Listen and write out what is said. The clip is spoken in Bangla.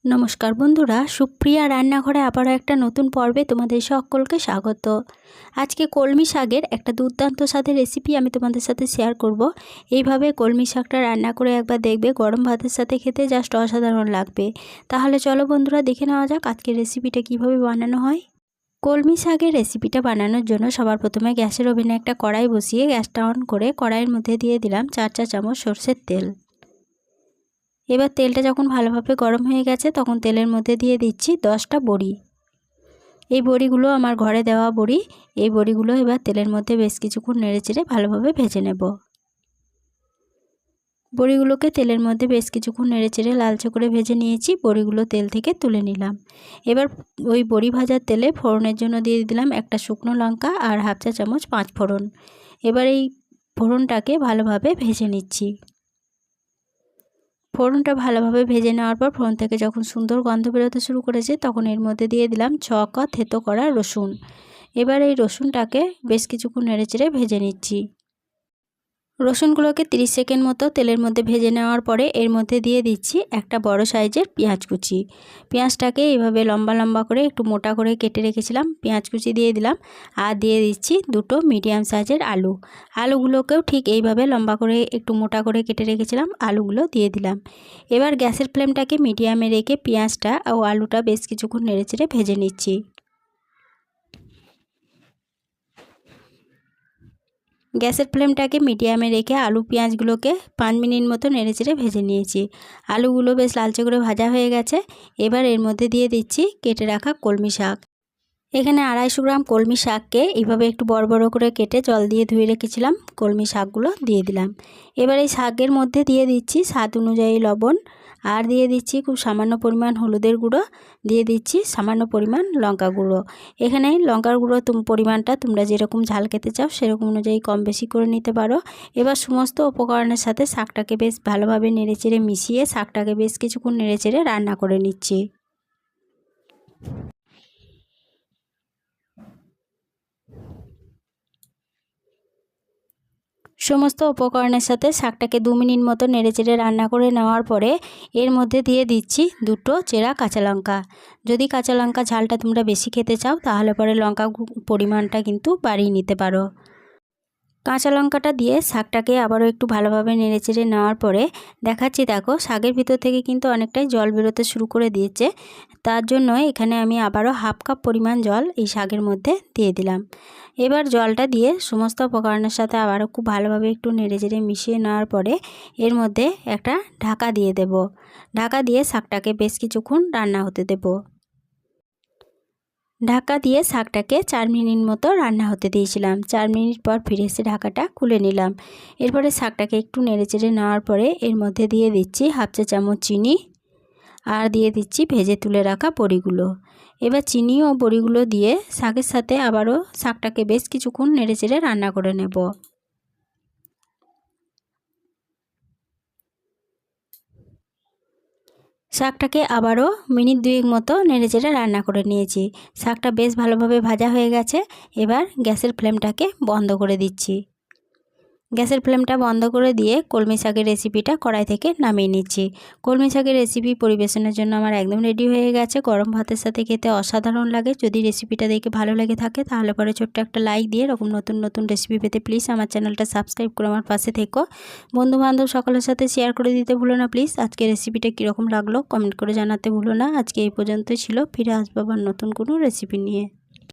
নমস্কার বন্ধুরা, সুপ্রিয়া রান্নাঘরে আবারও একটা নতুন পর্বে তোমাদের সকলকে স্বাগত। আজকে কলমি শাকের একটা দুর্দান্ত স্বাদের রেসিপি আমি তোমাদের সাথে শেয়ার করব। এইভাবে কলমি শাকটা রান্না করে একবার দেখবে, গরম ভাতের সাথে খেতে জাস্ট অসাধারণ লাগবে। তাহলে চলো বন্ধুরা, দেখে নেওয়া যাক আজকের রেসিপিটা কিভাবে বানানো হয়। কলমি শাকের রেসিপিটা বানানোর জন্য সবার প্রথমে গ্যাসের ওভেনে একটা কড়াই বসিয়ে গ্যাসটা অন করে কড়াইয়ের মধ্যে দিয়ে দিলাম 4 চা চামচ সরষের তেল। এবার তেলটা যখন ভালোভাবে গরম হয়ে গেছে তখন তেলের মধ্যে দিয়ে দিচ্ছি 10টা বড়ি। এই বড়িগুলো আমার ঘরে দেওয়া বড়ি। এই বড়িগুলো এবার তেলের মধ্যে বেশ কিছুক্ষণ নেড়েচেড়ে ভালোভাবে ভেজে নেব। বড়িগুলোকে তেলের মধ্যে বেশ কিছুক্ষণ নেড়েচেড়ে লালচে করে ভেজে নিয়েছি। বড়িগুলো তেল থেকে তুলে নিলাম। এবার ওই বড়ি ভাজার তেলে ফোড়নের জন্য দিয়ে দিলাম একটা শুকনো লঙ্কা আর হাফ চা চামচ 5 ফোড়ন। এবার এই ফোড়নটাকে ভালোভাবে ভেজে নিচ্ছি। ফোড়নটা ভালোভাবে ভেজে নেওয়ার পর ফোড়ন থেকে যখন সুন্দর গন্ধ বেরোতে শুরু করেছে তখন এর মধ্যে দিয়ে দিলাম 6 কোয়া থেতো করা রসুন। এবার এই রসুনটাকে বেশ কিছুক্ষণ নেড়েচেড়ে ভেজে নিচ্ছি। রসুনগুলোকে 30 সেকেন্ড মতো তেলের মধ্যে ভেজে নেওয়ার পরে এর মধ্যে দিয়ে দিচ্ছি একটা বড় সাইজের পেঁয়াজ কুচি। পেঁয়াজটাকে এইভাবে লম্বা লম্বা করে একটু মোটা করে কেটে রেখেছিলাম, পেঁয়াজ কুচি দিয়ে দিলাম। আর দিয়ে দিচ্ছি দুটো মিডিয়াম সাইজের আলু। আলুগুলোকেও ঠিক এইভাবে লম্বা করে একটু মোটা করে কেটে রেখেছিলাম, আলুগুলো দিয়ে দিলাম। এবার গ্যাসের ফ্লেমটাকে মিডিয়ামে রেখে পেঁয়াজটা ও আলুটা বেশ কিছুক্ষণ নেড়েচেড়ে ভেজে নিচ্ছি। গ্যাসের ফ্লেমটাকে মিডিয়ামে রেখে আলু পেঁয়াজগুলোকে 5 মিনিট মতো নেড়েচেড়ে ভেজে নিয়েছি। আলুগুলো বেশ লালচে করে ভাজা হয়ে গেছে। এবার এর মধ্যে দিয়ে দিচ্ছি কেটে রাখা কলমি শাক। এখানে 250 গ্রাম কলমি শাককে এইভাবে একটু বড় বড় করে কেটে জল দিয়ে ধুয়ে রেখেছিলাম। কলমি শাকগুলো দিয়ে দিলাম। এবার এই শাকের মধ্যে দিয়ে দিচ্ছি স্বাদ অনুযায়ী লবণ, আর দিয়ে দিচ্ছি খুব সামান্য পরিমাণ হলুদের গুঁড়ো, দিয়ে দিচ্ছি সামান্য পরিমাণ লঙ্কা গুঁড়ো। এখানে লঙ্কার গুঁড়ো পরিমাণটা তোমরা যেরকম ঝাল খেতে চাও সেরকম অনুযায়ী কম বেশি করে নিতে পারো। এবার সমস্ত উপকরণের সাথে শাকটাকে বেশ ভালোভাবে নেড়েচেড়ে মিশিয়ে শাকটাকে বেশ কিছুক্ষণ নেড়েচেড়ে রান্না করে নিচ্ছি। সমস্ত উপকরণের সাথে শাকটাকে 2 মিনিট মতো নেড়েচেড়ে রান্না করে নেওয়ার পরে এর মধ্যে দিয়ে দিচ্ছি দুটো চেরা কাঁচা লঙ্কা। যদি কাঁচা লঙ্কা ঝালটা তোমরা বেশি খেতে চাও তাহলে পরে লঙ্কা পরিমাণটা কিন্তু বাড়িয়ে নিতে পারো। কাঁচা লঙ্কাটা দিয়ে শাকটাকে আবারও একটু ভালোভাবে নেড়েচেড়ে নেওয়ার পরে দেখাচ্ছি, দেখো শাকের ভিতর থেকে কিন্তু অনেকটাই জল বেরোতে শুরু করে দিয়েছে। তার জন্য এখানে আমি আবারও হাফ কাপ পরিমাণ জল এই শাকের মধ্যে দিয়ে দিলাম। এবার জলটা দিয়ে সমস্ত উপকরণের সাথে আবারও খুব ভালোভাবে একটু নেড়েচেড়ে মিশিয়ে নেওয়ার পরে এর মধ্যে একটা ঢাকা দিয়ে দেব। ঢাকা দিয়ে শাকটাকে বেশ কিছুক্ষণ রান্না হতে দেব। ঢাকা দিয়ে শাকটাকে 4 মিনিট মতো রান্না হতে দিয়েছিলাম। 4 মিনিট পর ফিরে এসে ঢাকাটা খুলে নিলাম। এরপরে শাকটাকে একটু নেড়েচেড়ে নেওয়ার পরে এর মধ্যে দিয়ে দিচ্ছি হাফ চা চামচ চিনি, আর দিয়ে দিচ্ছি ভেজে তুলে রাখা বড়িগুলো। এবার চিনি ও বড়িগুলো দিয়ে শাকের সাথে আবারও শাকটাকে বেশ কিছুক্ষণ নেড়েচেড়ে রান্না করে নেব। শাকটাকে আবারও মিনিট 2 মতো নেড়েচেড়ে রান্না করে নিয়েছি। শাকটা বেশ ভালোভাবে ভাজা হয়ে গেছে। এবার গ্যাসের ফ্লেমটাকে বন্ধ করে দিচ্ছি। গ্যাসের ফ্লেমটা বন্ধ করে দিয়ে কলমি শাকের রেসিপিটা কড়াই থেকে নামিয়ে নিচ্ছি। কলমি শাকের রেসিপি পরিবেশনের জন্য আমার একদম রেডি হয়ে গেছে। গরম ভাতের সাথে খেতে অসাধারণ লাগে। যদি রেসিপিটা দেখে ভালো লেগে থাকে তাহলে পরে ছোট্ট একটা লাইক দিয়ে এরকম নতুন নতুন রেসিপি পেতে প্লিজ আমার চ্যানেলটা সাবস্ক্রাইব করে আমার পাশে থেকো। বন্ধুবান্ধব সকলের সাথে শেয়ার করে দিতে ভুলো না প্লিজ। আজকে রেসিপিটা কীরকম লাগলো কমেন্ট করে জানাতে ভুলো না। আজকে এই পর্যন্তই ছিল। ফিরে আসবো আবার নতুন কোনো রেসিপি নিয়ে।